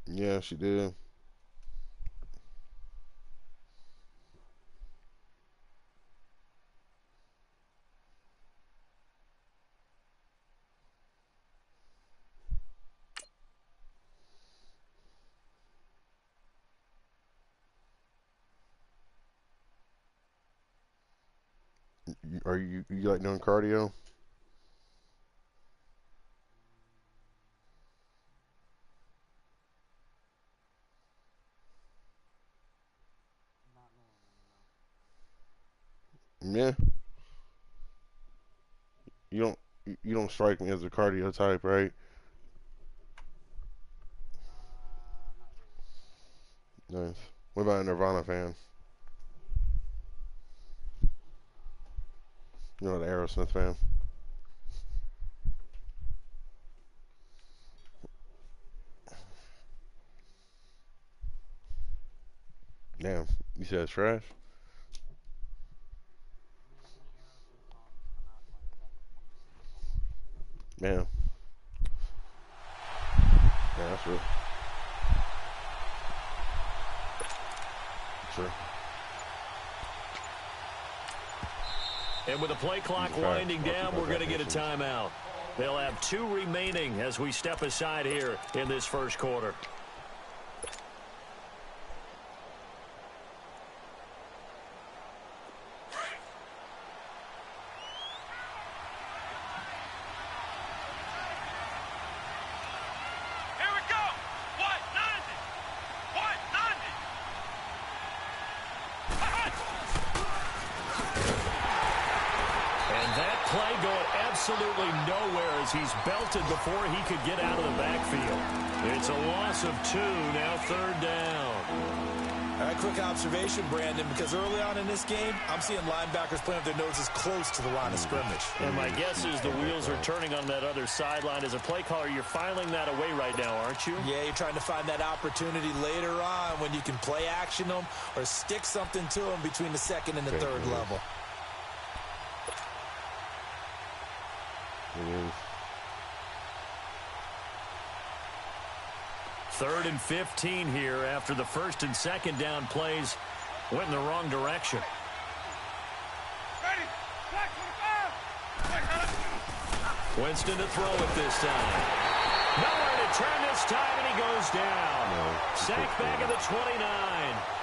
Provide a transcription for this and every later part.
Yeah, she did. Are you like doing cardio? Not normal, Yeah. You don't you don't strike me as a cardio type, right? not really. Nice. What about a Nirvana fan? You know, the Aerosmith fan. Damn. You said it's trash? There's many Aerosmith songs come out in like the last 20 years that don't hold up. Damn. Yeah, that's real. Sure. And with the play clock winding down, we're going to get a timeout. They'll have 2 remaining as we step aside here in this first quarter. Absolutely nowhere as he's belted before he could get out of the backfield. It's a loss of 2, now 3rd down. All right, quick observation, Brandon, because early on in this game, I'm seeing linebackers playing with their noses close to the line of scrimmage. And my guess is the wheels are turning on that other sideline. As a play caller, you're filing that away right now, aren't you? Yeah, you're trying to find that opportunity later on when you can play action them or stick something to them between the 2nd and the 3rd level. It is. 3rd and 15 here after the 1st and 2nd down plays went in the wrong direction. Winston to throw it this time. Nowhere to turn this time, and he goes down. Sacked back at the 29.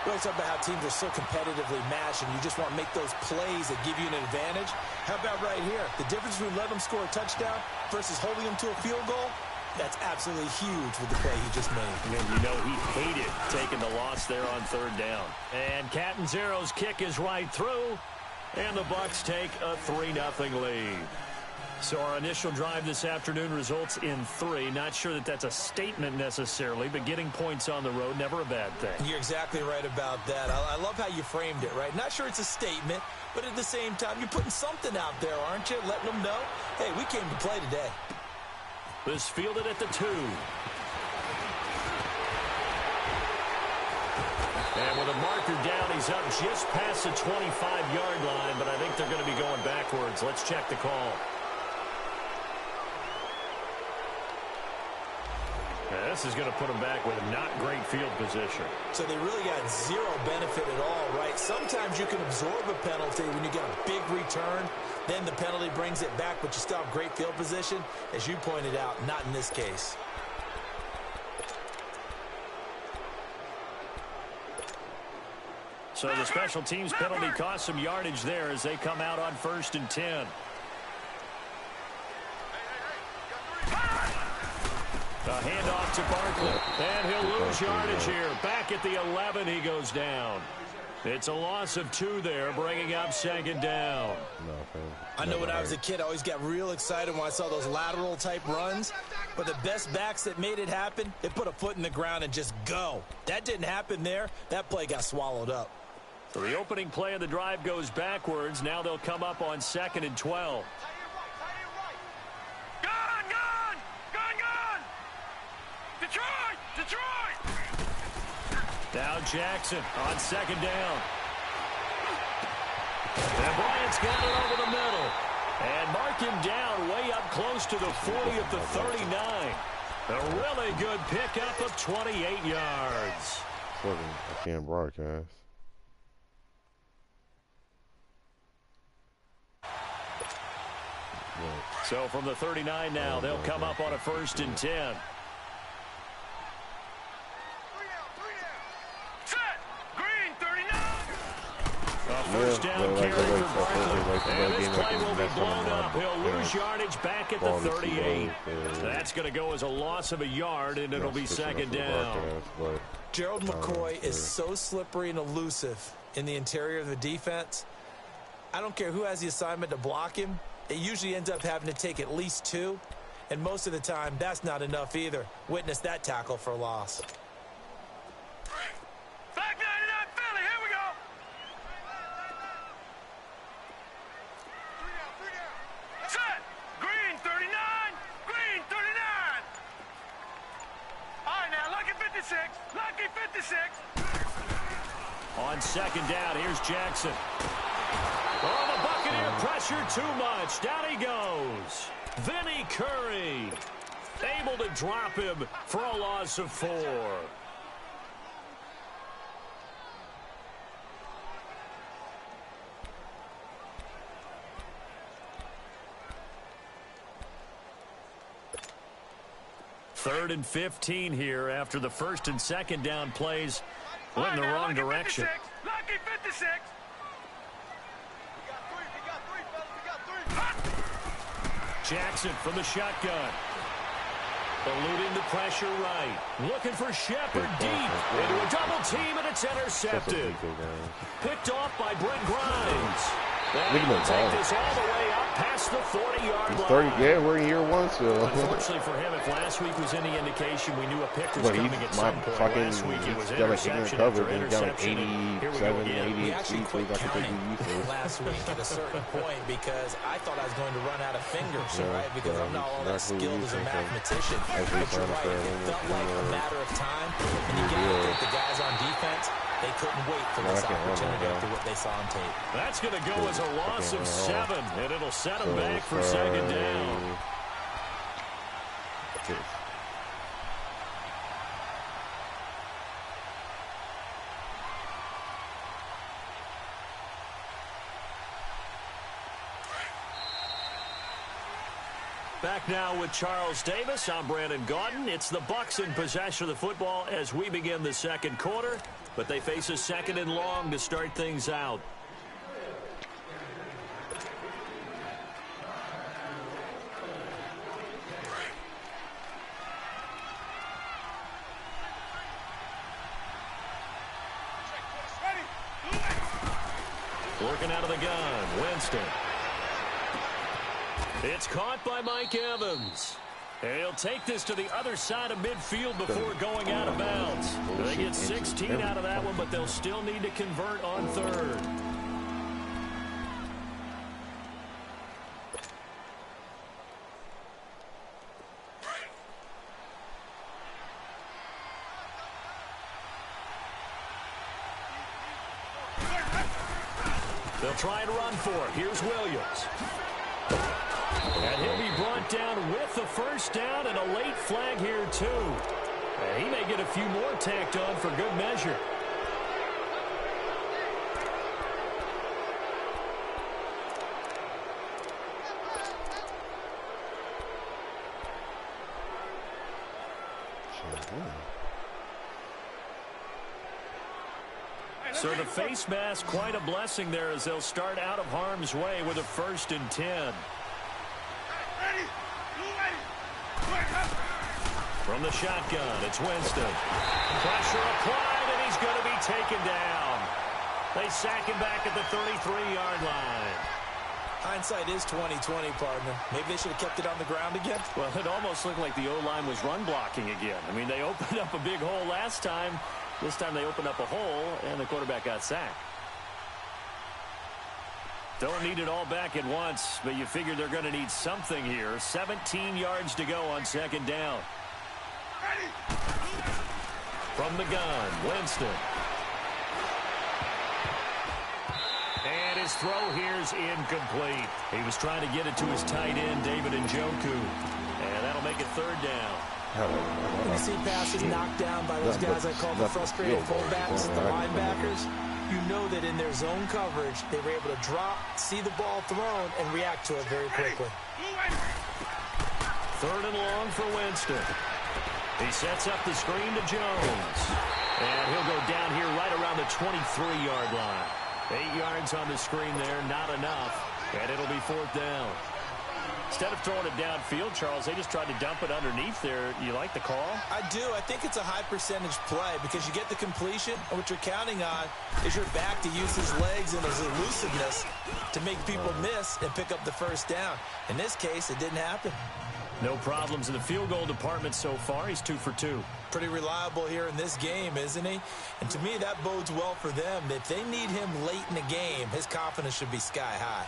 We always talk about how teams are so competitively matched, and you just want to make those plays that give you an advantage. How about right here? The difference between letting them score a touchdown versus holding them to a field goal, that's absolutely huge with the play he just made. And you know he hated taking the loss there on 3rd down. And Catanzaro's kick is right through, and the Bucs take a 3-0 lead. So our initial drive this afternoon results in 3. Not sure that that's a statement necessarily, but getting points on the road, never a bad thing. You're exactly right about that. I love how you framed it, right? Not sure it's a statement, but at the same time, you're putting something out there, aren't you? Letting them know, hey, we came to play today. This fielded at the 2. And with a marker down, he's up just past the 25-yard line, but I think they're going to be going backwards. Let's check the call. This is going to put them back with not great field position. So they really got zero benefit at all, right? Sometimes you can absorb a penalty when you get a big return. Then the penalty brings it back, but you still have great field position. As you pointed out, not in this case. So the special teams penalty cost some yardage there as they come out on 1st and 10. A handoff to Barkley, and he'll lose yardage here. Back at the 11, he goes down. It's a loss of 2 there, bringing up 2nd down. I know when I was a kid, I always got real excited when I saw those lateral-type runs. But the best backs that made it happen, they put a foot in the ground and just go. That didn't happen there. That play got swallowed up. So the opening play of the drive goes backwards. Now they'll come up on 2nd and 12. Now Jackson on 2nd down. And Bryant's got it over the middle. And mark him down way up close to the 40 at the 39. A really good pickup of 28 yards. I can't broadcast. So from the 39 now, they'll come up on a 1st and 10. First down carry for Barkley. And this play will be blown up. He'll lose yardage back at the 38. That's going to go as a loss of a yard, and it'll be 2nd down. Gerald McCoy is so slippery and elusive in the interior of the defense. I don't care who has the assignment to block him. It usually ends up having to take at least 2. And most of the time, that's not enough either. Witness that tackle for loss. Lucky 56. On 2nd down, here's Jackson. Oh, the Buccaneer pressure too much. Down he goes. Vinny Curry able to drop him for a loss of 4. Third and 15 here after the 1st and 2nd down plays went in the wrong direction. Lucky 56. Jackson from the shotgun. Eluding the pressure right. Looking for Shepard deep. Into a double team, and it's intercepted. Picked off by Brent Grimes. And he'll take this all the way up past the 40-yard line. Yeah, we're in year 1 still. Unfortunately for him, if last week was any indication, we knew a pick was coming at some point. Last week it was interception after interception. Here we go again. We actually quit counting last week at a certain point because I thought I was going to run out of fingers, right? Because I'm not all that skilled as a mathematician. But you're right. It felt like a matter of time. And you got to think the guys on defense, they couldn't wait for this opportunity after what they saw on tape. That's going to go as a loss of 7, and it'll set them back for 2nd down. Back now with Charles Davis. I'm Brandon Gaudin. It's the Bucs in possession of the football as we begin the 2nd quarter, but they face a 2nd and long to start things out. Working out of the gun, Winston. It's caught by Mike Evans. And he'll take this to the other side of midfield before going out of bounds. They get 16 out of that one, but they'll still need to convert on 3rd. They'll try and run for it. Here's Williams. And he'll be brought down with the 1st down and a late flag here, too. And he may get a few more tacked on for good measure. So the face mask, quite a blessing there as they'll start out of harm's way with a 1st and 10. From the shotgun, it's Winston. Pressure applied, and he's going to be taken down. They sack him back at the 33-yard line. Hindsight is 20/20, partner. Maybe they should have kept it on the ground again. Well, it almost looked like the O-line was run blocking again. I mean, they opened up a big hole last time. This time they opened up a hole, and the quarterback got sacked. Don't need it all back at once, but you figure they're going to need something here. 17 yards to go on 2nd down. From the gun, Winston. And his throw here's incomplete. He was trying to get it to his tight end, David Njoku. And that'll make it 3rd down. When you see passes knocked down by those guys I call the frustrated fullbacks, the linebackers, you know that in their zone coverage, they were able to drop, see the ball thrown, and react to it very quickly. 3rd and long for Winston. He sets up the screen to Jones. And he'll go down here right around the 23-yard line. 8 yards on the screen there, not enough. And it'll be 4th down. Instead of throwing it downfield, Charles, they just tried to dump it underneath there. You like the call? I do. I think it's a high percentage play because you get the completion, and what you're counting on is your back to use his legs and his elusiveness to make people miss and pick up the 1st down. In this case, it didn't happen. No problems in the field goal department so far. He's 2 for 2. Pretty reliable here in this game, isn't he? And to me, that bodes well for them. If they need him late in the game, his confidence should be sky high.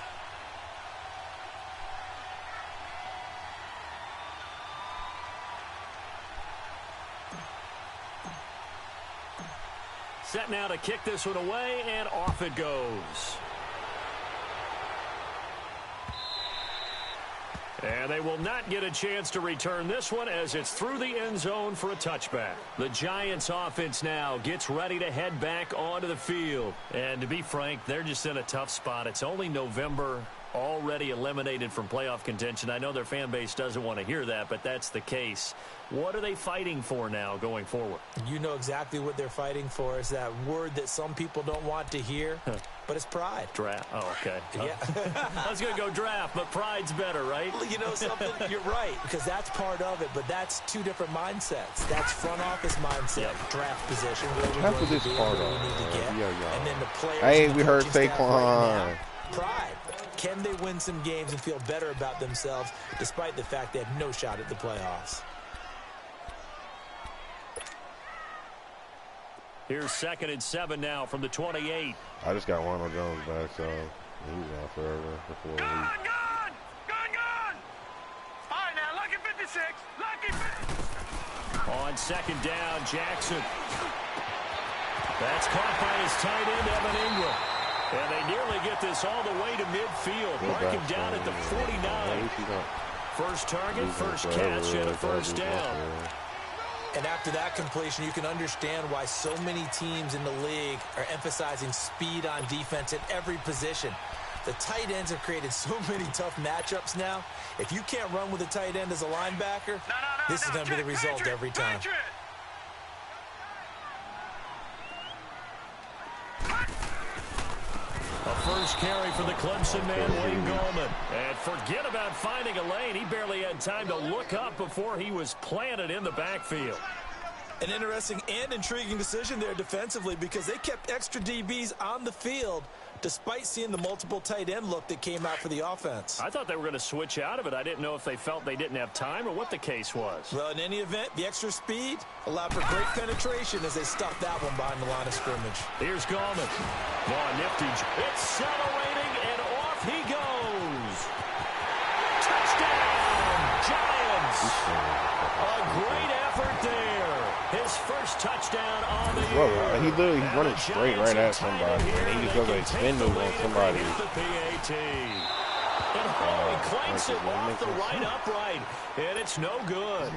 Set now to kick this one away, and off it goes. And they will not get a chance to return this one as it's through the end zone for a touchback. The Giants offense now gets ready to head back onto the field. And to be frank, they're just in a tough spot. It's only November, already eliminated from playoff contention. I know their fan base doesn't want to hear that, but that's the case. What are they fighting for now going forward? You know exactly what they're fighting for. Is that word that some people don't want to hear, but it's pride. Draft. Oh, okay. Yeah. I was going to go draft, but pride's better, right? You know something? You're right, because that's part of it, but that's 2 different mindsets. That's front office mindset, draft position, where we're going to be, where we need to get, and then the players. Hey, we heard Saquon. Saquon. Pride. Can they win some games and feel better about themselves despite the fact they have no shot at the playoffs? Here's 2nd and 7 now from the 28. I just got Ronald Jones back, so he was out forever before we. Gone! All right, now, lucky 56. Lucky 56. On 2nd down, Jackson. That's caught by his tight end, Evan Ingram. And they nearly get this all the way to midfield. Mark him down at the 49. First target, first catch, and a 1st down. And after that completion, you can understand why so many teams in the league are emphasizing speed on defense at every position. The tight ends have created so many tough matchups now. If you can't run with a tight end as a linebacker, this is going to be the result every time. A first carry for the Clemson man, Wayne Gallman. And forget about finding a lane. He barely had time to look up before he was planted in the backfield. An interesting and intriguing decision there defensively because they kept extra DBs on the field despite seeing the multiple tight end look that came out for the offense. I thought they were going to switch out of it. I didn't know if they felt they didn't have time or what the case was. Well, in any event, the extra speed allowed for great penetration as they stuffed that one behind the line of scrimmage. Here's Gallman. Oh, nifty. Accelerating, and off he goes. Touchdown, Giants. A great effort there. His first touchdown on the year. He's running straight right at somebody, and he just does a spin move on somebody. And he clanks it off the right upright, and it's no good.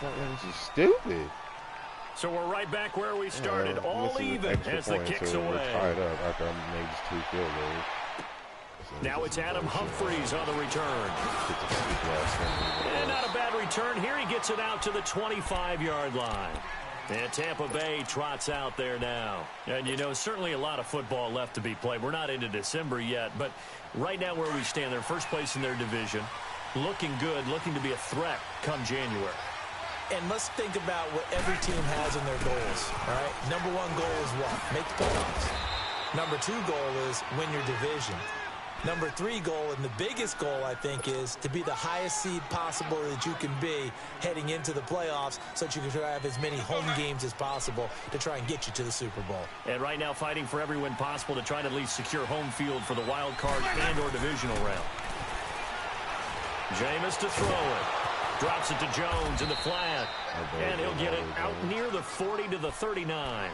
This is stupid. So we're right back where we started, all even as the kicks so away. We're tied up after I made just 2 field goals. Now it's Adam Humphries on the return. And not a bad return here. He gets it out to the 25-yard line. And Tampa Bay trots out there now. And, you know, certainly a lot of football left to be played. We're not into December yet, but right now where we stand, they're first place in their division. Looking good, looking to be a threat come January. And let's think about what every team has in their goals, all right? Number 1 goal is what? Make the playoffs. Number 2 goal is win your division. Number 3 goal, and the biggest goal, I think, is to be the highest seed possible that you can be heading into the playoffs so that you can have as many home games as possible to try and get you to the Super Bowl. And right now fighting for every win possible to try to at least secure home field for the wild card and or divisional round. Jameis to throw it. Drops it to Jones in the flat. And he'll get it out near the 40 to the 39.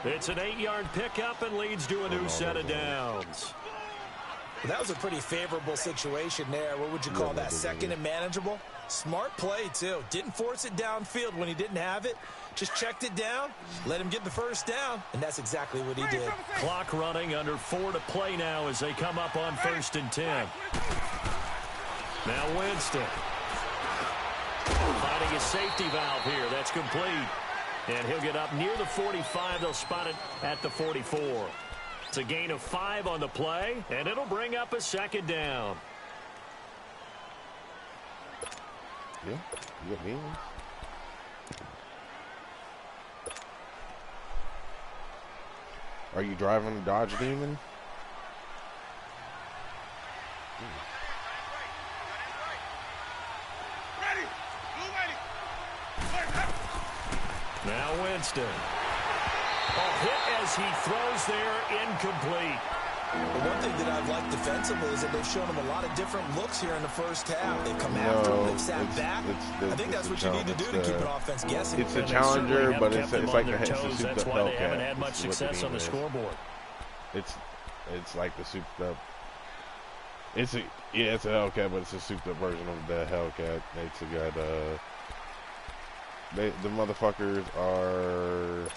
It's an 8-yard pickup and leads to a new set of downs. That was a pretty favorable situation there. What would you call that? Second and manageable? Smart play, too. Didn't force it downfield when he didn't have it. Just checked it down, let him get the first down, and that's exactly what he did. Clock running, under 4 to play now as they come up on 1st and 10. Now Winston. Finding a safety valve here. That's complete. And he'll get up near the 45. They'll spot it at the 44. It's a gain of 5 on the play, and it'll bring up a 2nd down. Yeah, you got me. Are you driving a Dodge Demon? Now Winston. A hit as he throws there, incomplete. The one thing that I've liked defensively is that they've shown him a lot of different looks here in the first half. They've come after him, they've sat back. I think that's what you need to do to keep an offense guessing. It's a challenger, but it's like the toes. That's why they haven't had much success on the scoreboard. It's like the souped up. It's a Hellcat, but it's a souped up version of the Hellcat. It's got the motherfuckers are.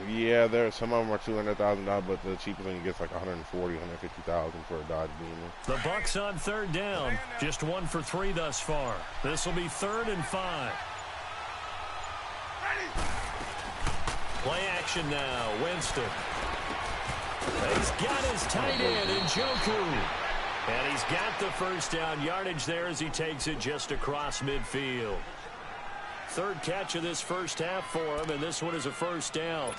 Yeah, some of them are $200,000, but the cheapest one you get is like $140,000, $150,000 for a Dodge Demon. The Bucs on 3rd down, just 1 for 3 thus far. This will be 3rd and 5. Play action now, Winston. He's got his tight end, Njoku. And he's got the first down yardage there as he takes it just across midfield. 3rd catch of this first half for him, and this one is a 1st down.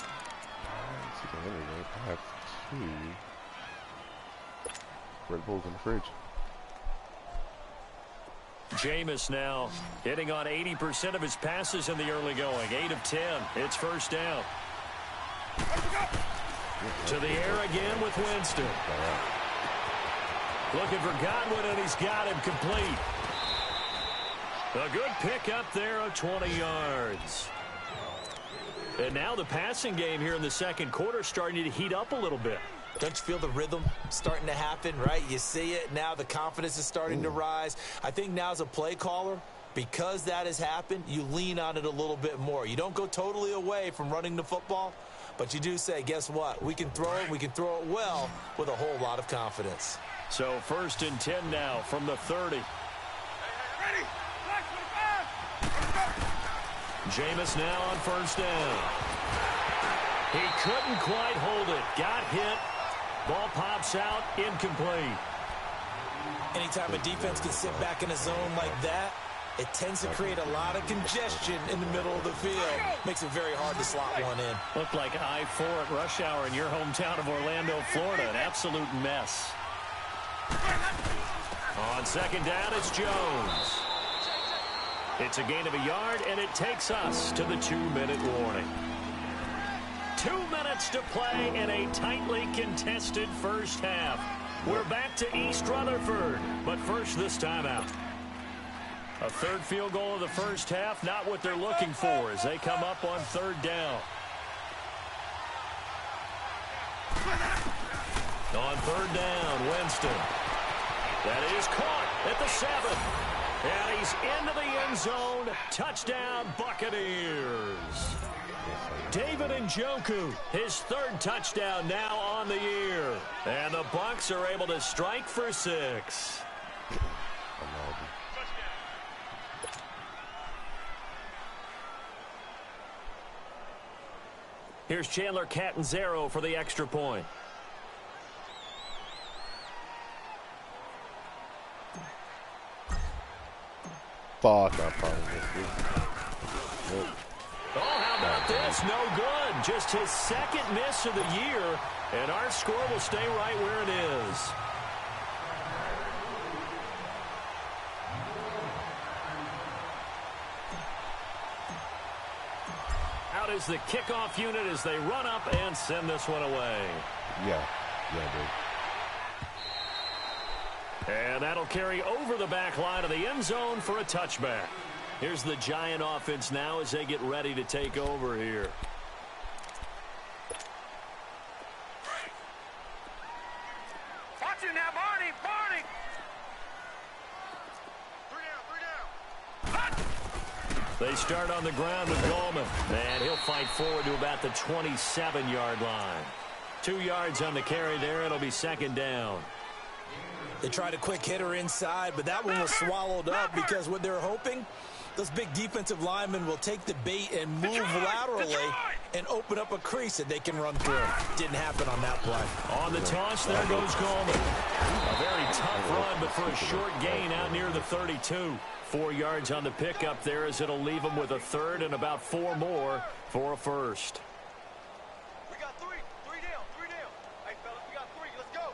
Red Bull's in the fridge. Jameis now hitting on 80% of his passes in the early going. 8 of 10. It's 1st down. To the air again with Winston. Looking for Godwin, and he's got him complete. A good pick up there of 20 yards. And now the passing game here in the 2nd quarter starting to heat up a little bit. Don't you feel the rhythm starting to happen, right? You see it. Now the confidence is starting to rise. I think now as a play caller, because that has happened, you lean on it a little bit more. You don't go totally away from running the football, but you do say, guess what? We can throw it. We can throw it well with a whole lot of confidence. So 1st and 10 now from the 30. Jameis now on 1st down. He couldn't quite hold it. Got hit. Ball pops out. Incomplete. Anytime a defense can sit back in a zone like that, it tends to create a lot of congestion in the middle of the field. Makes it very hard to slot one in. Looked like I-4 at rush hour in your hometown of Orlando, Florida. An absolute mess. On 2nd down, it's Jones. It's a gain of a yard, and it takes us to the 2-minute warning. 2 minutes to play in a tightly contested first half. We're back to East Rutherford, but first this timeout. A 3rd field goal of the first half, not what they're looking for as they come up on 3rd down. On 3rd down, Winston. That is caught at the 7. And he's into the end zone. Touchdown, Buccaneers. David Njoku, his 3rd touchdown now on the year. And the Bucs are able to strike for 6. Here's Chandler Catanzaro for the extra point. Fuck, I probably missed it. Nope. Oh, how about this? No good. Just his 2nd miss of the year, and our score will stay right where it is. Out is the kickoff unit as they run up and send this one away. Yeah, dude. And that'll carry over the back line of the end zone for a touchback. Here's the Giant offense now as they get ready to take over here. They start on the ground with Goldman. And he'll fight forward to about the 27-yard line. 2 yards on the carry there. It'll be second down. They tried a quick hitter inside, but that one was swallowed up because what they're hoping, those big defensive linemen will take the bait and move laterally and open up a crease that they can run through. Didn't happen on that play. On the toss, there goes Goldman. A very tough run, but for a short gain out near the 32. 4 yards on the pickup there as it'll leave them with a third and about 4 more for a first. We got three. Three down. Hey, fellas, we got 3. Let's go.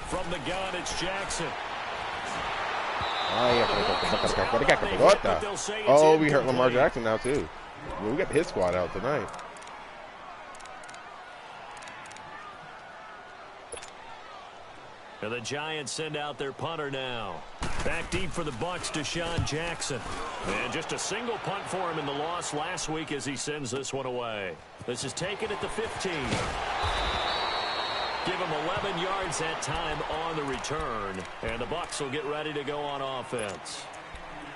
From the gun, it's Jackson. Oh, we hurt Lamar Jackson now, too. We got his squad out tonight. And the Giants send out their punter now. Back deep for the Bucs, Deshaun Jackson. And just a single punt for him in the loss last week as he sends this one away. This is taken at the 15. Give him 11 yards that time on the return. And the Bucs will get ready to go on offense.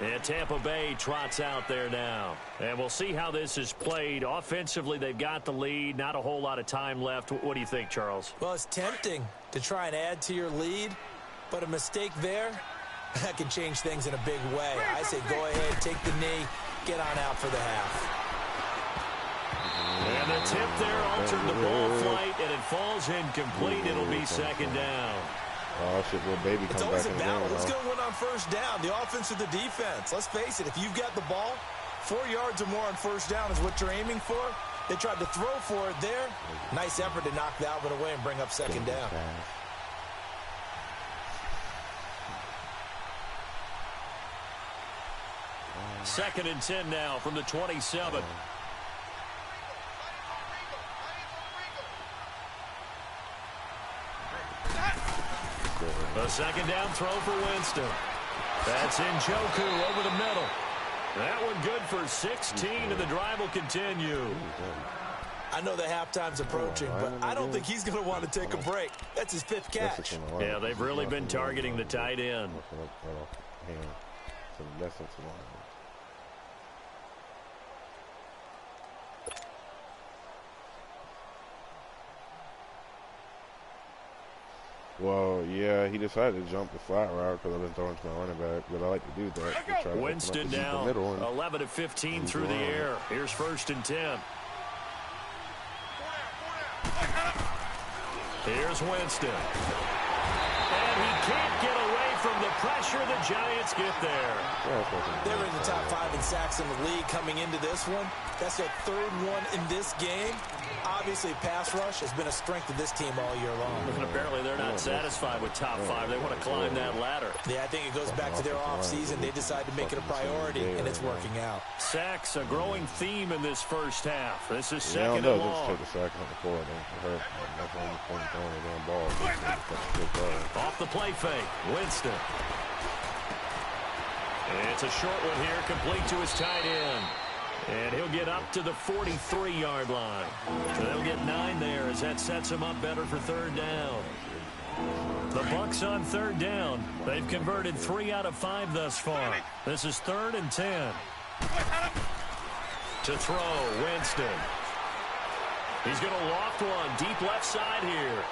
And Tampa Bay trots out there now. And we'll see how this is played. Offensively, they've got the lead. Not a whole lot of time left. What do you think, Charles? Well, it's tempting to try and add to your lead, but a mistake there, that can change things in a big way. I say go ahead, take the knee, get on out for the half. And the tip there altered the ball flight, and it falls incomplete. It'll be second down. Oh, shit, little baby comes back in the game. It's always a battle. Who's going to win on first down, the offense or the defense? Let's face it, if you've got the ball, 4 yards or more on first down is what you're aiming for. They tried to throw for it there. Nice effort to knock that one away and bring up second down. Second and 10 now from the 27. A second down throw for Winston. That's Njoku over the middle. That one good for 16, and the drive will continue. I know the halftime's approaching, but I don't think he's going to want to take a break. That's his 5th catch. Yeah, they've really been targeting the tight end. Well, yeah, he decided to jump the flat route because I've been throwing to my running back, but I like to do that. Winston now, 11 of 15 through the air. Here's first and 10. Here's Winston. And he can't get away from the pressure. The Giants get there. They're in the top 5 in sacks in the league coming into this one. That's their 3rd one in this game. Obviously, pass rush has been a strength of this team all year long. And apparently they're not satisfied with top 5. They want to climb that ladder. Yeah, I think it goes back to their offseason. They decide to make it a priority, and it's working out. Sacks, a growing theme in this first half. This is second and long. Off the play fake, Winston. It's a short one here, complete to his tight end. And he'll get up to the 43-yard line. So they'll get 9 there as that sets him up better for third down. The Bucs on third down. They've converted 3 out of 5 thus far. This is 3rd and 10. To throw, Winston. He's going to loft one deep left side here.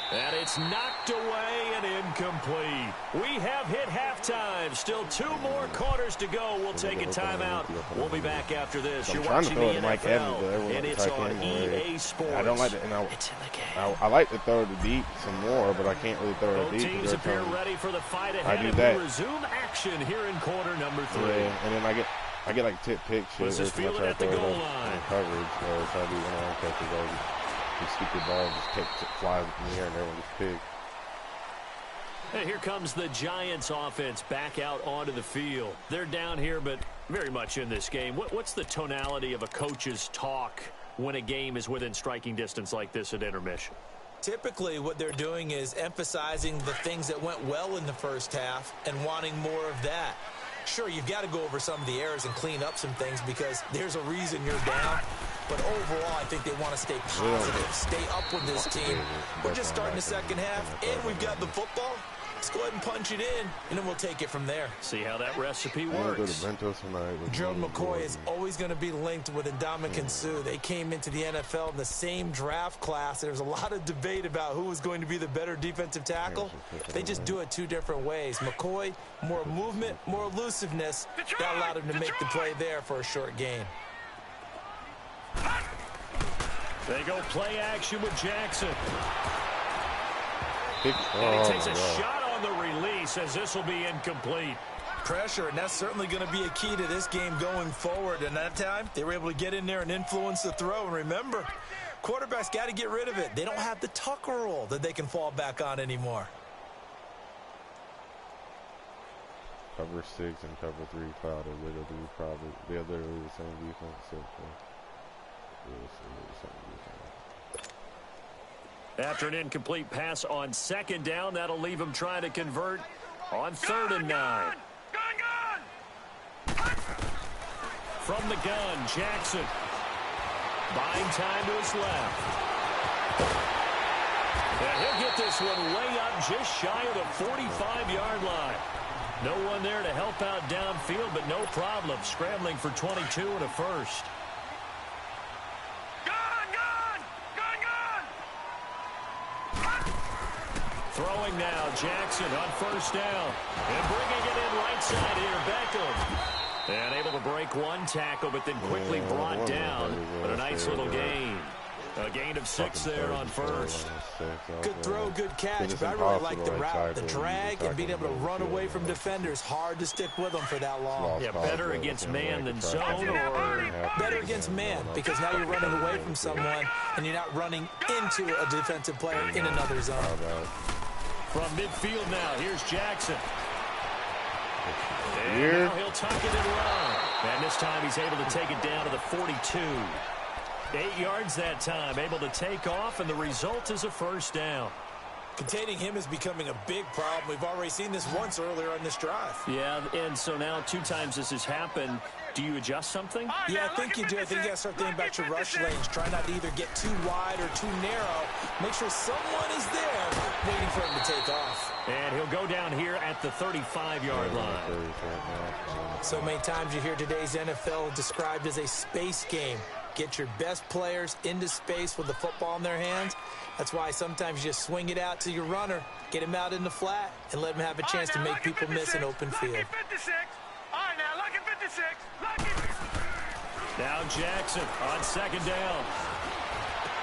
And it's knocked away and incomplete. We have hit halftime. Still 2 more quarters to go. We'll take a timeout. We'll be back after this. You're watching the NFL, and it's on EA Sports. I don't like it. It's in the game. I like to throw it deep some more, but I can't really throw it deep. Both teams appear ready for the fight ahead. I do that. We'll resume action here in quarter number 3. Yeah, and then I get like tip picks. This is fielded at the goal line. Coverage, so it's trying to do one-on-one catches. These stupid balls just fly in the air and everyone gets picked. Hey, here comes the Giants offense back out onto the field. They're down here, but very much in this game. What's the tonality of a coach's talk when a game is within striking distance like this at intermission? Typically, what they're doing is emphasizing the things that went well in the first half and wanting more of that. Sure, you've got to go over some of the errors and clean up some things because there's a reason you're down. But overall, I think they want to stay positive, stay up with this team. We're just starting the second half, and we've got the football. Let's go ahead and punch it in, and then we'll take it from there. See how that recipe works. Gerald McCoy is always going to be linked with Ndamukong Suh. They came into the NFL in the same draft class. There's a lot of debate about who was going to be the better defensive tackle. They just do it two different ways. McCoy, more movement, more elusiveness. That allowed him to make the play there for a short gain. They go play action with Jackson. Oh, and he takes a shot on the release as this will be incomplete. Pressure, and that's certainly going to be a key to this game going forward. And that time, they were able to get in there and influence the throw. And remember, quarterbacks got to get rid of it. They don't have the Tucker rule that they can fall back on anymore. Cover 6 and cover 3 cloud are literally they're literally the same defense. After an incomplete pass on second down, that'll leave him trying to convert on 3rd and 9. From the gun, Jackson. Buying time to his left. And he'll get this one way up just shy of the 45-yard line. No one there to help out downfield, but no problem. Scrambling for 22 and a first. Throwing now, Jackson on 1st down. And bringing it in right side here, Beckham. And able to break one tackle, but then quickly brought down. But a nice little gain. A gain of 6 there on 1st. Good throw, good catch, but I really like the route, the drag, and being able to run away from defenders. Hard to stick with them for that long. Yeah, better against man than zone, or better against man, because now you're running away from someone, and you're not running into a defensive player in another zone. From midfield now, here's Jackson. And now he'll tuck it and run. And this time he's able to take it down to the 42. 8 yards that time, able to take off, and the result is a 1st down. Containing him is becoming a big problem. We've already seen this once earlier on this drive. Yeah, and so now 2 times this has happened. Do you adjust something? Yeah, I think you do. I think you got to start thinking about your rush lanes. Try not to either get too wide or too narrow. Make sure someone is there waiting for him to take off. And he'll go down here at the 35-yard line. So many times you hear today's NFL described as a space game. Get your best players into space with the football in their hands. That's why sometimes you just swing it out to your runner, get him out in the flat, and let him have a chance to make people miss an open field. Now Jackson on 2nd down.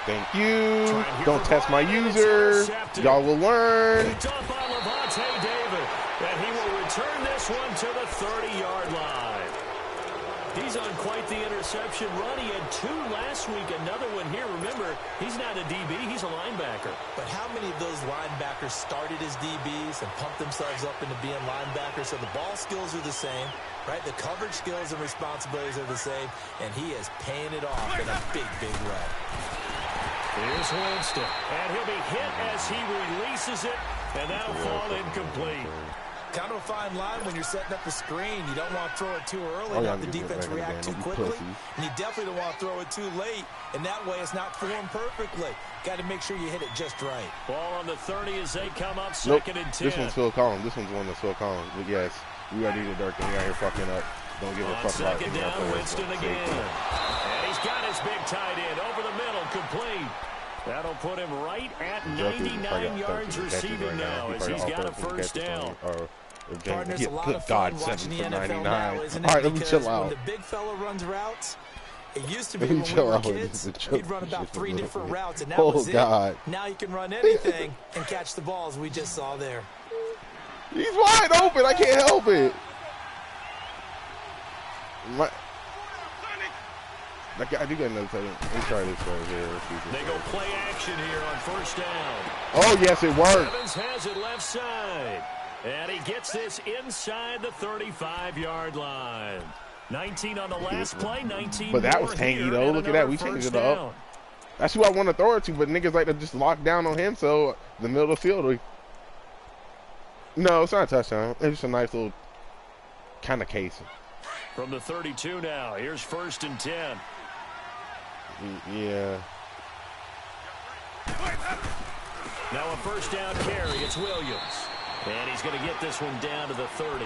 Thank you. Don't test my user. Y'all will learn. Picked up by Lavonte David, and he will return this one to the 30-yard line. He's on quite the interception run. He had 2 last week, another one here. Remember, he's not a DB, he's a linebacker. But how many of those linebackers started as DBs and pumped themselves up into being linebackers? So the ball skills are the same, right? The coverage skills and responsibilities are the same, and he is paying it off in a big, big way. Here's Winston, and he'll be hit as he releases it, and that'll fall incomplete. Kind of a fine line when you're setting up a screen. You don't want to throw it too early, have the defense react too quickly. And you definitely don't want to throw it too late, and that way it's not formed perfectly. Got to make sure you hit it just right. Ball on the 30 as they come up 2nd and 10. This one's Phil Collins. This one's one that's Phil Collins. But yes, we already need a Dirk, and we out here fucking up. Don't give a fuck about it. 2nd down, Winston again. And he's got his big tight end over the middle, complete. That'll put him right at 99 yards receiving now as he's got a 1st down. Partners, a lot of fun watching the NFL now, isn't it? All right, let me chill out. When the big fella runs routes, it used to be when we were kids, we'd run about 3 different routes, and that was it. Now you can run anything and catch the balls we just saw there. He's wide open. I can't help it. I do got another time. Let me try this right here. They go play action here on 1st down. Oh, yes, it worked. Evans has it left side. And he gets this inside the 35-yard line. 19 on the last play, 19 But that was more tangy, here, though. and Look at that. We another changed it first up. down. That's who I want to throw it to, but niggas like to just lock down on him, so the middle of the field. No, it's not a touchdown. It's just a nice little kind of casing. From the 32 now, here's 1st and 10. Yeah. Now a 1st down carry. It's Williams. And he's going to get this one down to the 30.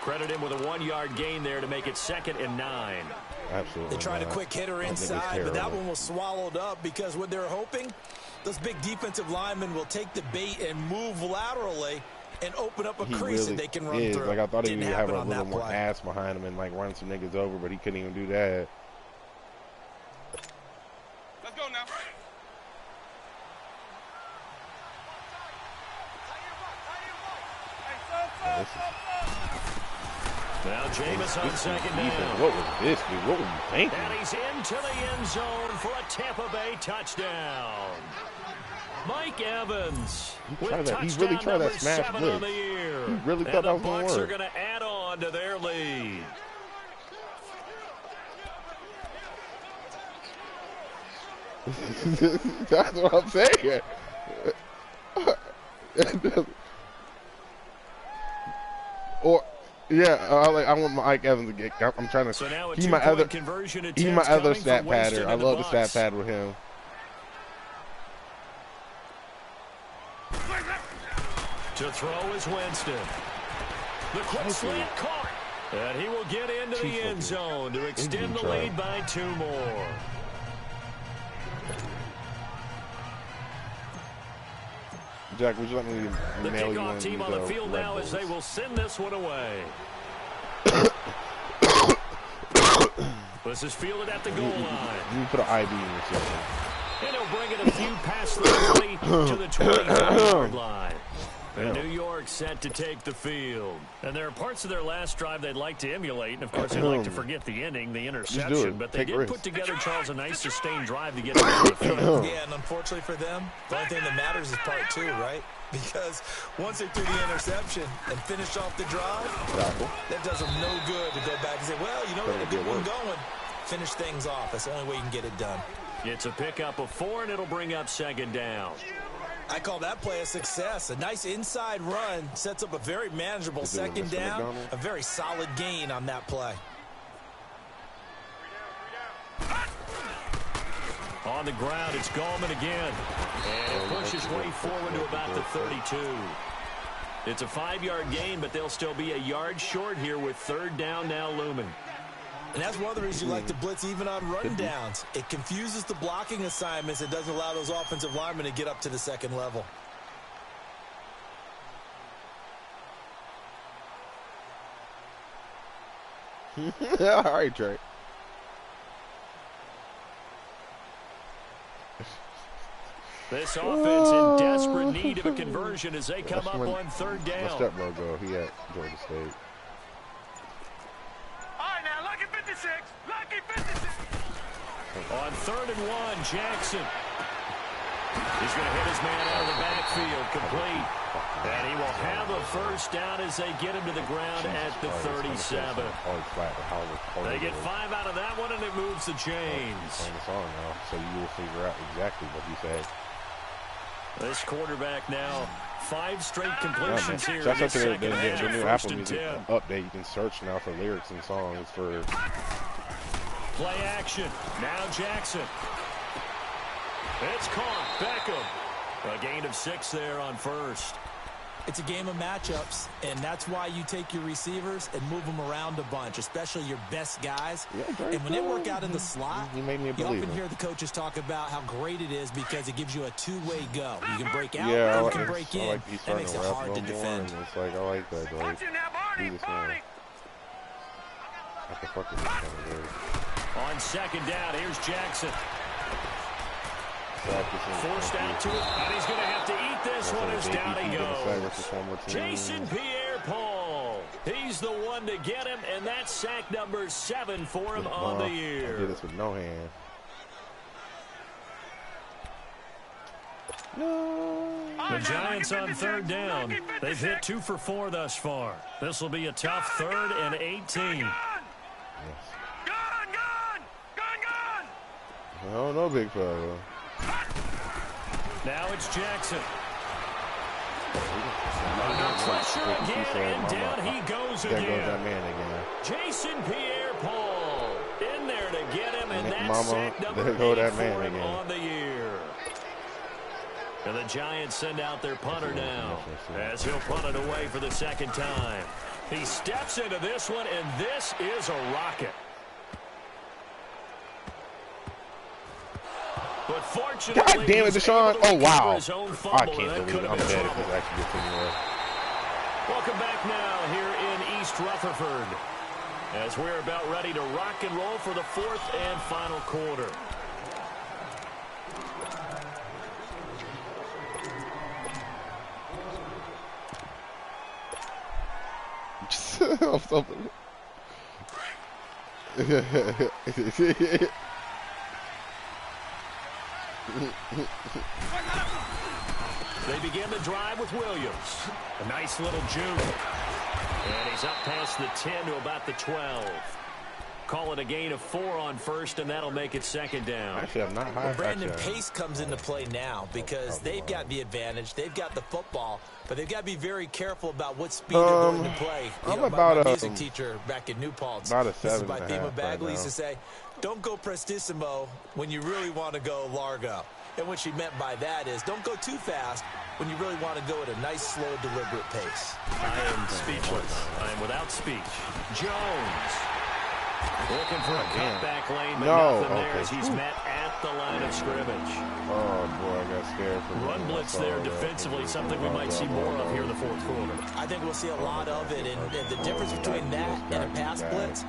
Credit him with a 1-yard gain there to make it 2nd and 9. Absolutely. They tried a quick hitter inside, but that one was swallowed up because what they're hoping, those big defensive linemen will take the bait and move laterally and open up a crease really that they can run through. Like, I thought he would have a little more play. ass behind him and, like, run some niggas over, but he couldn't even do that. Let's go now. Now Jameis on 2nd down. What was this, dude? What were you thinking? And he's into the end zone for a Tampa Bay touchdown. Mike Evans with touchdown he really tried number that smash 7 blitz. on the year. He really thought that was going to work. And the Bucs are work. going to add on to their lead. That's what I'm saying. Or, yeah, I want Mike Evans to get. I'm trying to. So now a he's my other. conversion He's my attempt other coming stat from Winston pattern. I and love the Bucs. stat pad with him. To throw is Winston. The quick slant caught. And he will get into the end zone to extend the lead by 2 more. Jack, would you let me The nail you kickoff team on the field Red now Bulls? as they will send this one away. This is fielded at the goal line. You put an IV in your system. And he'll bring it a few past the 20 to the 25-yard line. And New York set to take the field. And there are parts of their last drive they'd like to emulate. And, of course, they'd like to forget the ending, the interception. But they did put together, Charles, a nice sustained drive to get it on the field. Yeah, and unfortunately for them, the only thing that matters is part 2, right? Because once they threw the interception and finished off the drive, that does them no good to go back and say, well, you know, we had a good one going. Finish things off. That's the only way you can get it done. It's a pickup of 4, and it'll bring up 2nd down. I call that play a success. A nice inside run sets up a very manageable 2nd down. A very solid gain on that play. On the ground, it's Gallman again. And it pushes way forward to about the 32. It's a 5-yard gain, but they'll still be a yard short here with 3rd down now looming. And that's one of the reasons you like to blitz even on run downs. It confuses the blocking assignments. It doesn't allow those offensive linemen to get up to the 2nd level. All right, Trey. This offense in desperate need of a conversion as they come up on 3rd down. My stepbro go. He at Georgia State. All right, now, lucky 56. Lucky 56. On 3rd and 1, Jackson. He's going to hit his man out of the backfield, complete. And he will have a 1st down as they get him to the ground at the 37. They get 5 out of that one, and it moves the chains. So you will figure out exactly what he said. This quarterback now, 5 straight completions here in That's the up to second half. the new 1st Apple and Music 10. update. You can search now for lyrics and songs for. Play action. Now Jackson. It's caught. Beckham. A gain of 6 there on 1st. It's a game of matchups, and that's why you take your receivers and move them around a bunch, especially your best guys. And when they work out in the slot, you made me a you often believer. hear the coaches talk about how great it is because it gives you a 2-way go. You can break out, Yeah, or you can break in. like he's That makes it starting to hard rap to a little defend. more, and it's like, I like that, though. Watch it now, Barney. Do this now. Barney. What the fuck is this kind of word? On 2nd down, here's Jackson. Practicing. Forced out to it, and he's going to have to eat this one as down he goes. goes. Jason Pierre-Paul. He's the one to get him, and that's sack number 7 for him on the I did year. this with no hand. No. The Giants on 3rd down. They've hit 2 for 4 thus far. This will be a tough 3rd and 18. Yes. Gun, gun. Gun, gun. don't know, big fella. Now it's Jackson. Under pressure again, and down he goes again. There goes that man again. Jason Pierre-Paul in there to get him, and that's Mama, sack number there go that 8 man for him again. on the year. And the Giants send out their punter now, as he'll punt it away for the second time. He steps into this one, and this is a rocket. But fortunately, God damn it, Deshaun. Oh, wow. I I can't believe it. I'm dead if this actually gets anywhere. Welcome back now here in East Rutherford, as we're about ready to rock and roll for the fourth and final quarter. I'm so They begin the drive with Williams. A nice little juke. And he's up past the 10 to about the 12. Call it a gain of 4 on first, and that'll make it second down. Actually, I'm not high. Brandon, pace comes into play now because they've got the advantage. They've got the football, but they've got to be very careful about what speed they're going to play. I'm about my music teacher back in New Paltz. About a 7.5. This is my theme of Bagley used to say, don't go prestissimo when you really want to go largo. And what she meant by that is don't go too fast when you really want to go at a nice, slow, deliberate pace. I am speechless. I am without speech. Jones. Looking for a cutback lane, but nothing there as he's met at the line of scrimmage. Oh, boy, I got scared. Run blitz there defensively, something we might see more of here in the fourth quarter. I think we'll see a lot of it, and the difference between that and a pass blitz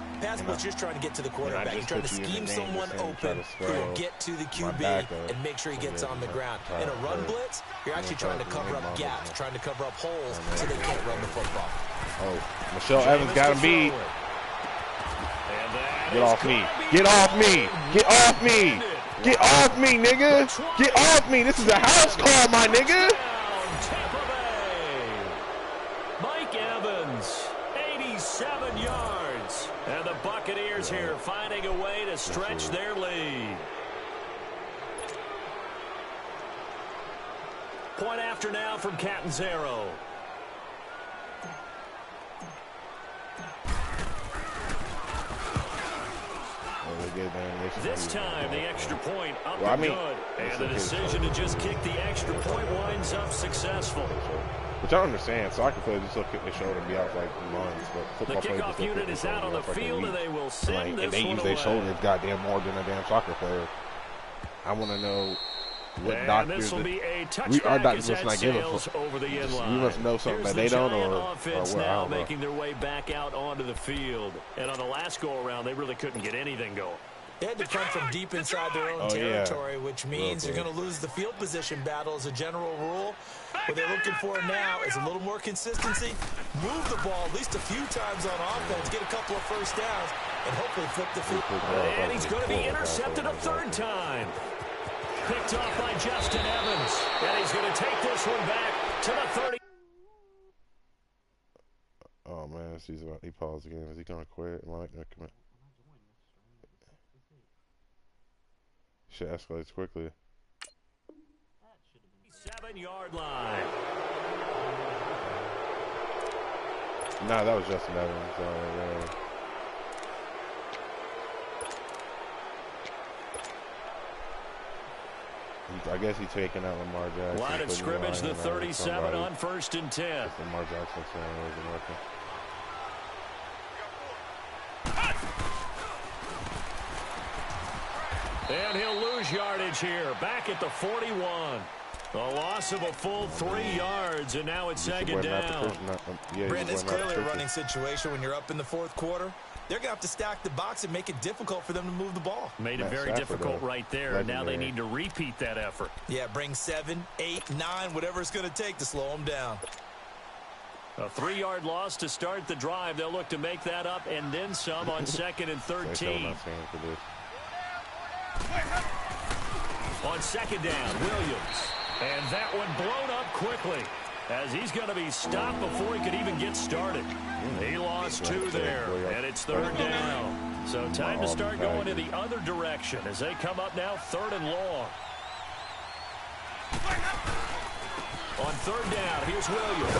just trying to get to the quarterback. He's trying to scheme someone open who will get to the QB and make sure he gets on the ground. In a run blitz, you're actually trying to cover up gaps, trying to cover up holes so they can't run the football. Oh, Michelle Evans got him beat. Get off me. Get off me. Get off me. Get off me, nigga. Get off me. This is a house call, my nigga. Mike Evans, 87 yards. And the Buccaneers here finding a way to stretch their lead. Point after now from Catanzaro. This time, the extra point up and good. And the decision to just kick the extra point winds up successful. Which I understand. Soccer players just look at their shoulder and be out for like months. But football the kickoff unit is out on the field, and they will send this one away. And they use their shoulders goddamn more than a damn soccer player. I want to know what doctors. This will be a touchback. Our doctors must not give a fuck. Over the end line. We must know something that they don't, or offense now making their way back out onto the field. And on the last go around, they really couldn't get anything going. They had to come from deep inside their own territory, which means you're going to lose the field position battle as a general rule. What they're looking for now is a little more consistency, move the ball at least a few times on offense, get a couple of first downs, and hopefully flip the field. And he's going to be intercepted a third time. Picked off by Justin Evans. And he's going to take this one back to the 30. Oh, man, he paused again. Is he going to quit? Am I not going to commit? Shit escalates quickly. 7-yard line. Nah, that was Justin Evans. I guess he's taking out Lamar Jackson. Line of scrimmage, the 37 on 1st and 10. Lamar Jackson wasn't working. And he'll lose yardage here. Back at the 41. A loss of a full 3 yards, and now it's second down. Brandon, it's clearly a running situation when you're up in the fourth quarter. They're going to have to stack the box and make it difficult for them to move the ball. Made it very difficult right there, and now they need to repeat that effort. Yeah, bring 7, 8, 9, whatever it's going to take to slow them down. A 3-yard loss to start the drive. They'll look to make that up and then some on 2nd and 13. On 2nd down, Williams. And that one blown up quickly. as he's going to be stopped before he could even get started. He lost 2 there, and it's 3rd down. So time to start going in the other direction as they come up now 3rd and long. On 3rd down, here's Williams.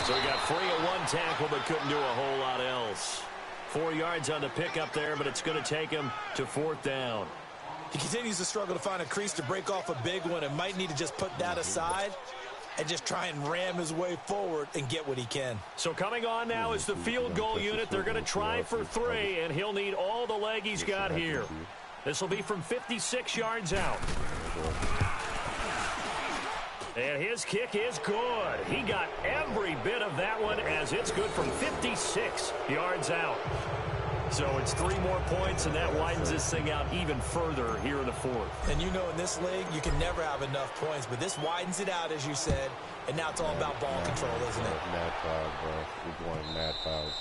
So he got free of 1 tackle but couldn't do a whole lot else. 4 yards on the pickup there, but it's going to take him to 4th down. He continues to struggle to find a crease to break off a big one and might need to just put that aside and just try and ram his way forward and get what he can. So coming on now is the field goal unit. They're going to try for 3, and he'll need all the leg he's got here. This will be from 56 yards out. And his kick is good. He got every bit of that one as it's good from 56 yards out. So it's 3 more points, and that widens this thing out even further here in the 4th. And you know in this league, you can never have enough points, but this widens it out, as you said, and now it's all about ball control, isn't it? Mad fouls, bro. We're going mad fouls.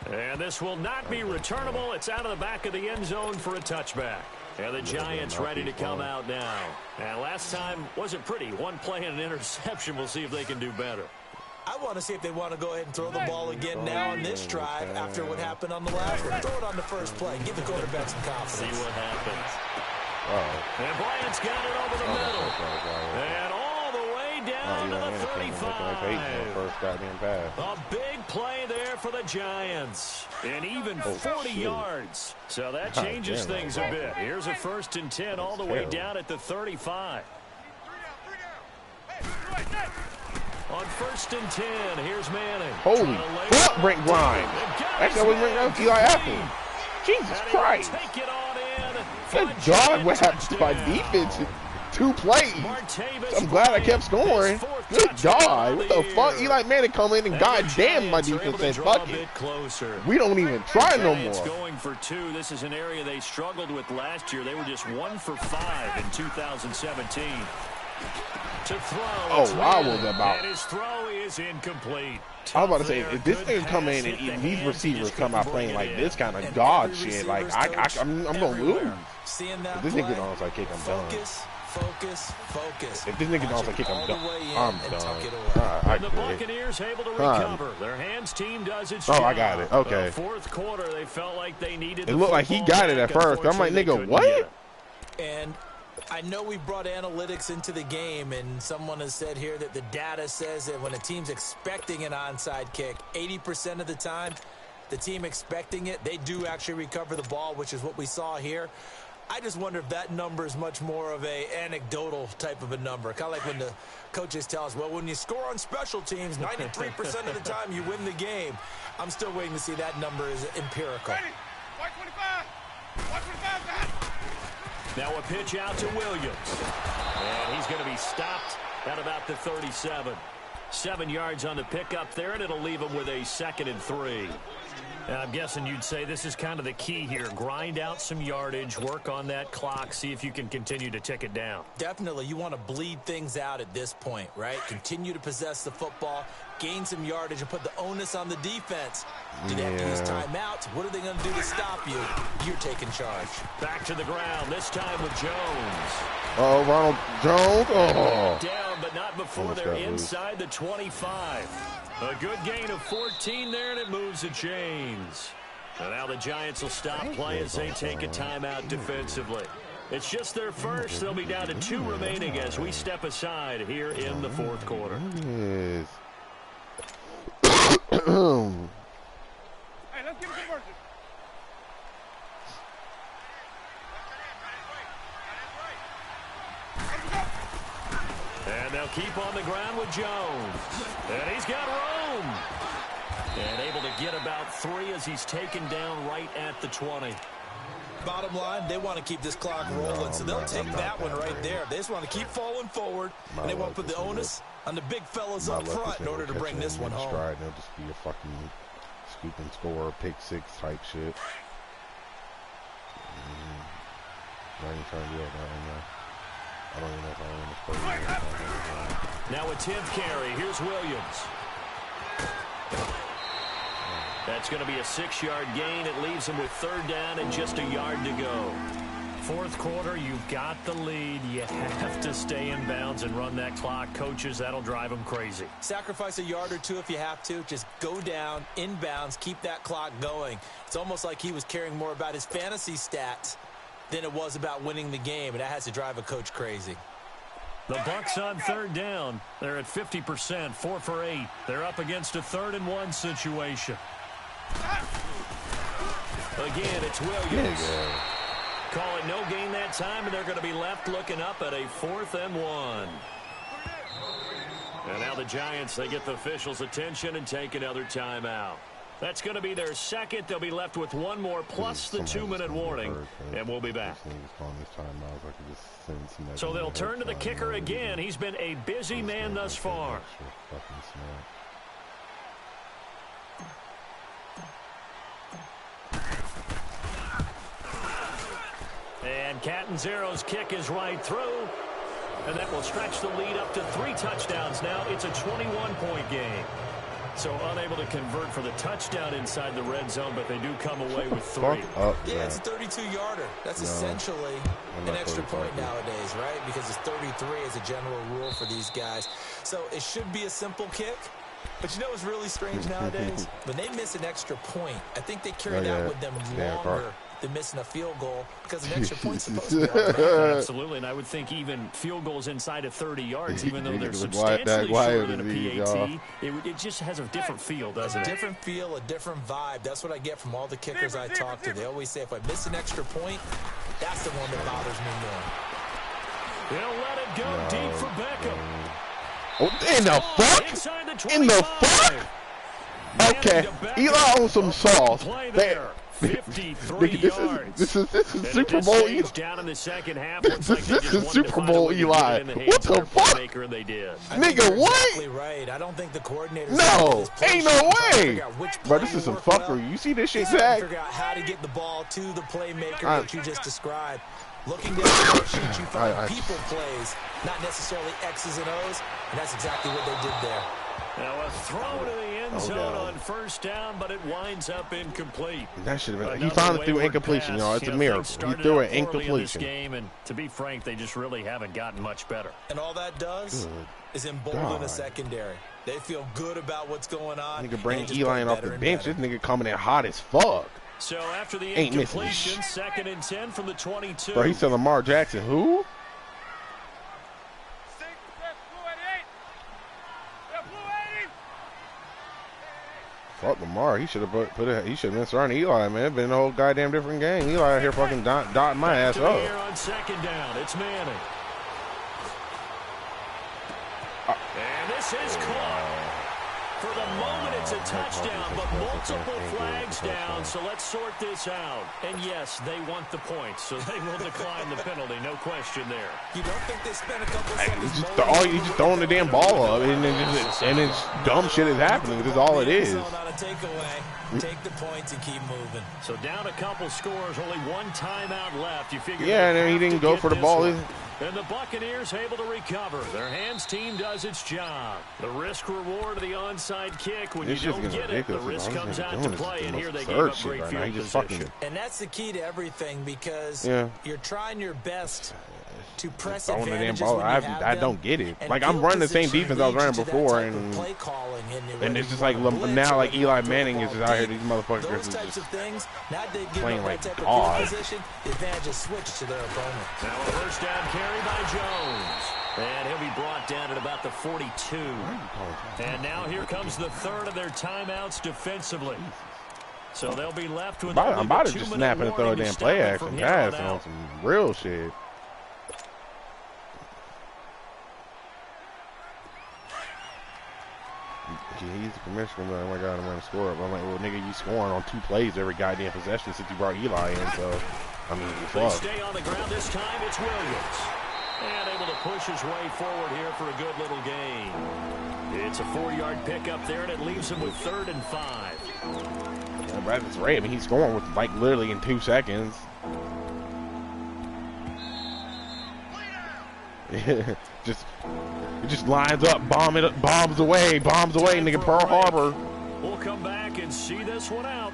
And this will not be returnable. It's out of the back of the end zone for a touchback. And the Giants ready to come out now. And last time wasn't pretty. 1 play and an interception. We'll see if they can do better. I want to see if they want to go ahead and throw the ball again now on this drive after what happened on the last one. Throw it on the first play. Give the quarterback some confidence. See what happens. And Bryant's got it over the middle. And all the way down to the 35. First goddamn pass. A big play there for the Giants. And even 40 yards. So that changes things a bit. Here's a 1st and 10 all the way down at the 35. On 1st and 10, here's Manning. Holy fuck, Brent Grimes. Actually, I wasn't bringing up Eli Apple. Jesus Christ. Take it on in. Good God, what happened by defense? 2 plays. I'm glad I kept scoring. Good God. What the fuck? Eli Manning come in and goddamn my defense said fuck it. We don't even try no more. Going for 2. This is an area they struggled with last year. They were just 1 for 5 in 2017. To throw. Oh, I was about. And his throw is incomplete. I was about to say, if this thing come in and these receivers come out playing like this kind of god shit, like I'm gonna lose. If this nigga knows I kick, I'm done. Focus. If this nigga knows I kick, I'm done. I'm done. And the Buccaneers able to recover. Their hands team does its job. Oh, I got it. Okay. 4th quarter, they felt like they needed. It looked like he got it at first. I'm like, nigga, what? And I know we brought analytics into the game, and someone has said here that the data says that when a team's expecting an onside kick, 80% of the time, the team expecting it, they do actually recover the ball, which is what we saw here. I just wonder if that number is much more of a anecdotal type of a number. Kind of like when the coaches tell us, well, when you score on special teams, 93% of the time you win the game. I'm still waiting to see that number is empirical. 125. 125. Now a pitch out to Williams. And he's going to be stopped at about the 37. 7 yards on the pickup there, and it'll leave him with a 2nd and 3. And I'm guessing you'd say this is kind of the key here. Grind out some yardage, work on that clock, see if you can continue to tick it down. Definitely. You want to bleed things out at this point, right? Continue to possess the football, gain some yardage, and put the onus on the defense. Do they have to use timeouts? What are they going to do to stop you? You're taking charge. Back to the ground, this time with Jones. Oh, Ronald Jones. Oh. Down, but not before they're inside the 25. A good gain of 14 there, and it moves the chains. And now the Giants will stop play as they take a timeout defensively. It's just their first. They'll be down to 2 remaining as we step aside here in the 4th quarter. Yes. Hey, let's get a conversion. And they'll keep on the ground with Jones. And he's got room. And able to get about 3 as he's taken down right at the 20. Bottom line, they want to keep this clock rolling, so they'll take that one right there. They just want to keep falling forward, and they want to put the onus on the big fellas up front in order to bring this one home. They'll just be a fucking scoop and score, pick 6 type shit. I ain't trying to do that right now. I don't even know if I want to play. Now a 10th carry. Here's Williams. That's going to be a 6-yard gain. It leaves him with 3rd down and just a yard to go. Fourth quarter, you've got the lead. You have to stay in bounds and run that clock. Coaches, that'll drive them crazy. Sacrifice a yard or two if you have to. Just go down, in bounds, keep that clock going. It's almost like he was caring more about his fantasy stats than it was about winning the game, and that has to drive a coach crazy. The Bucks on third down. They're at 50%, 4 for 8. They're up against a 3rd-and-1 situation. Again, it's Williams. Call it no gain that time, and they're going to be left looking up at a 4th and 1. And now the Giants, they get the officials' attention and take another timeout. That's going to be their second. They'll be left with one more plus the 2-minute warning, and we'll be back. So they'll turn to the kicker again. He's been a busy man thus far. And Catanzero's kick is right through, and that will stretch the lead up to 3 touchdowns. Now it's a 21-point game. So unable to convert for the touchdown inside the red zone, but they do come away with 3. Yeah, it's a 32-yarder. That's essentially an extra point nowadays, right? Because it's 33 as a general rule for these guys. So it should be a simple kick. But you know what's really strange nowadays? When they miss an extra point, I think they carry that with them longer than missing a field goal because an extra point's supposed to be on. Absolutely, and I would think even field goals inside of 30 yards, even though they're substantially shorter than a PAT, it just has a different feel, doesn't it? A different feel, a different vibe. That's what I get from all the kickers I talk to. They always say if I miss an extra point, that's the one that bothers me more. They'll let it go deep for Beckham. Oh, in the fuck? In the fuck? Okay, Eli on some sauce. There. 53 yards. This is Super Bowl Eli. Down in the second half. This is Super Bowl Eli. What the fuck? Nigga, what? Exactly right. I don't think the coordinator. No, ain't no way. Bro, this is some fuckery. You see this shit, Zach? Figure out how to get the ball to the playmaker that you just described. Looking down the sheet, you find people plays, not necessarily X's and O's, and that's exactly what they did there. Now a throw to the end zone on first down, but it winds up incomplete. That should have been. He finally threw incompletion, y'all. It's a miracle. He threw an incompletion. Game, and to be frank, they just really haven't gotten much better. And all that does is embolden the secondary. They feel good about what's going on. Nigga bring Eli off the bench. This nigga coming in hot as fuck. So after the incompletion, 2nd and 10 from the 22. Bro, he said Lamar Jackson. Who? Fuck Lamar. He should have he should have been surrounding Eli, man. It's been a whole goddamn different game. Eli out here fucking dotting my ass up. Here on 2nd down, it's Manning. And this is caught. For the moment, it's a touchdown, but multiple flags down, so let's sort this out. And yes, they want the points, so they will decline the penalty, no question there. You don't think they spent a couple seconds you just throwing the damn ball up, and it's dumb shit is happening. This is all it is. Take the points and keep moving. So down a couple scores, only one timeout left. You figure and then he didn't go for the ball. And the Buccaneers able to recover. Their hands team does its job. The risk reward of the onside kick. When you don't get it, the risk comes out to play. And here they gave up great field position. And that's the key to everything because you're trying your best to press advantages when you have them. I don't get it. Like, I'm running the same defense I was running before, and it's just like now, like Eli Manning is out here. These motherfuckers is just playing like God. The advantage is switched to their opponent. Now a first down carry by Jones. And he'll be brought down at about the 42. And now here comes the third of their timeouts defensively. So they'll be left with I'm about to just snap and throw a damn play action pass on some real shit. He's the commissioner. Oh my God, I'm going to score up. I'm like, well, nigga, you scoring on 2 plays every goddamn possession since you brought Eli in. So, I mean, they stay on the ground this time. It's Williams. And able to push his way forward here for a good little gain. It's a 4-yard pickup there, and it leaves him with 3rd and 5. Yeah, Bradley's right. I mean, he's scoring with, like, literally in 2 seconds. It just lines up, bombs away, nigga, Pearl Harbor. We'll come back and see this one out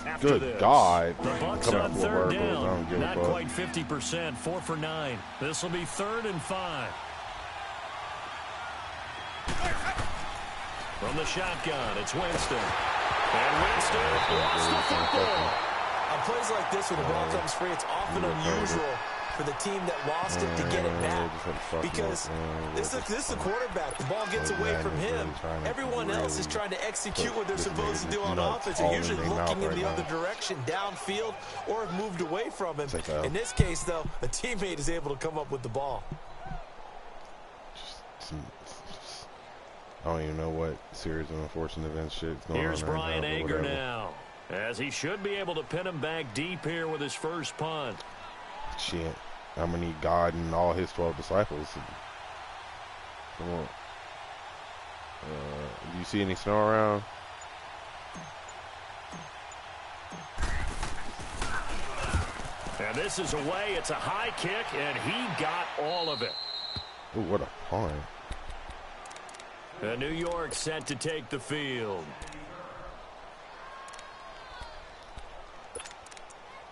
after Good this. God. The Bucks Come on out with third verticals. I don't down. give a Not fuck. quite 50%, 4 for 9. This will be 3rd and 5. From the shotgun, it's Winston. And Winston lost the football. On plays like this, when the ball comes free, it's often unusual for the team that lost it to get it back. Because this is the quarterback. The ball gets away from him. Everyone else is trying to execute what they're supposed to do on offense. They're usually looking in the other direction, downfield, or have moved away from him. In this case, though, a teammate is able to come up with the ball. I don't even know what series of unfortunate events shit is going on. Here's Brian Ager now, as he should be able to pin him back deep here with his first punt. Shit. I'm going to need God and all his 12 disciples. Come on. Do you see any snow around? And this is away. It's a high kick, and he got all of it. Ooh, what a punt. New York set to take the field.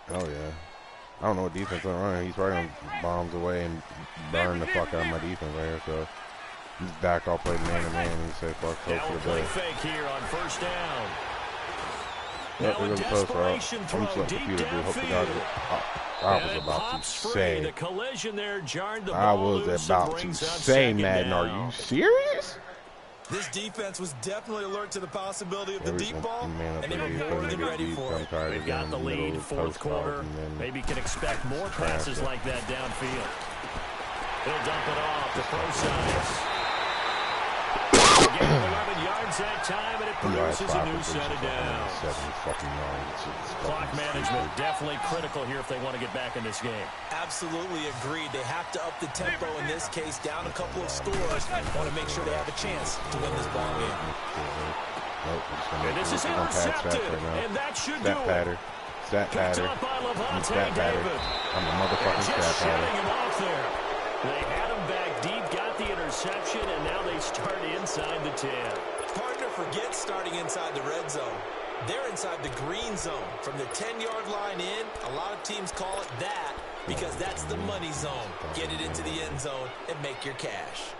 Oh, yeah. I don't know what defense I'm running. He's probably going to bombs away and burn the fuck out of my defense right here. So he's back all play man-to-man. And he said, fuck, Now close we'll to play the fake here on first down. Yep, Now a it was close, bro. I'm desperation just throw letting deep computer do. Hope to God downfield. I And was it about pops to free. say. The collision there jarred the I ball was loose about and to brings up say, second Madden, are down. you serious? This defense was definitely alert to the possibility of the Every deep ball, man up and they there, were he's more putting than it ready deep. for I'm it. tired They've of got the getting lead, little fourth post quarter. routes and then Maybe can expect more passes it. like that downfield. He'll dump it off to Prosise. Gain of 11 yards that time, and it produces a new set of downs. Clock management definitely critical here if they want to get back in this game. Absolutely agreed. They have to up the tempo in this case, down a couple of scores. Want to make sure they have a chance to win this ball game. And this is intercepted, and that should do it. Stat Picked patter. up by Levante Stat patter. David. I'm a motherfucking Just stat shutting patter. him off there. They had him back deep, got the interception, and now they start inside the 10. Partner forgets starting inside the red zone. They're inside the green zone. From the 10-yard line in, a lot of teams call it that because that's the money zone. Get it into the end zone and make your cash.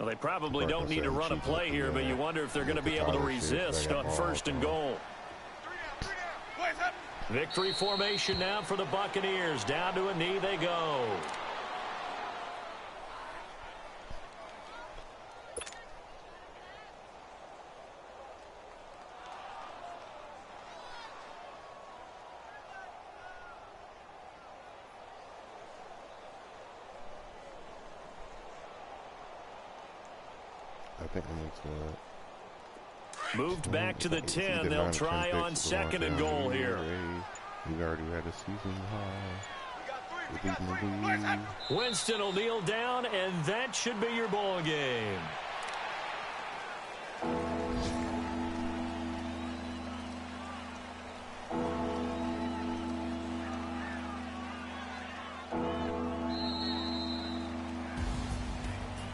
Well, they probably don't need to run a play here, but you wonder if they're going to be able to resist on 1st and goal. Victory formation now for the Buccaneers. Down to a knee they go. I think we need to. Moved back to the 10. They'll try on 2nd and goal here. We've already had a season high. Winston will kneel down, and that should be your ball game.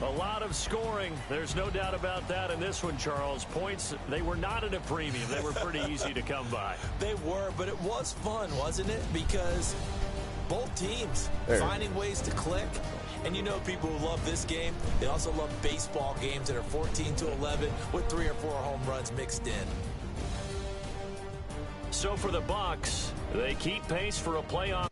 A lot of scoring. There's no doubt about that in this one, Charles. Points, they were not at a premium. They were pretty easy to come by. They were, but it was fun, wasn't it? Because both teams finding ways to click. And you know people who love this game, they also love baseball games that are 14-11 with 3 or 4 home runs mixed in. So for the Bucs, they keep pace for a playoff.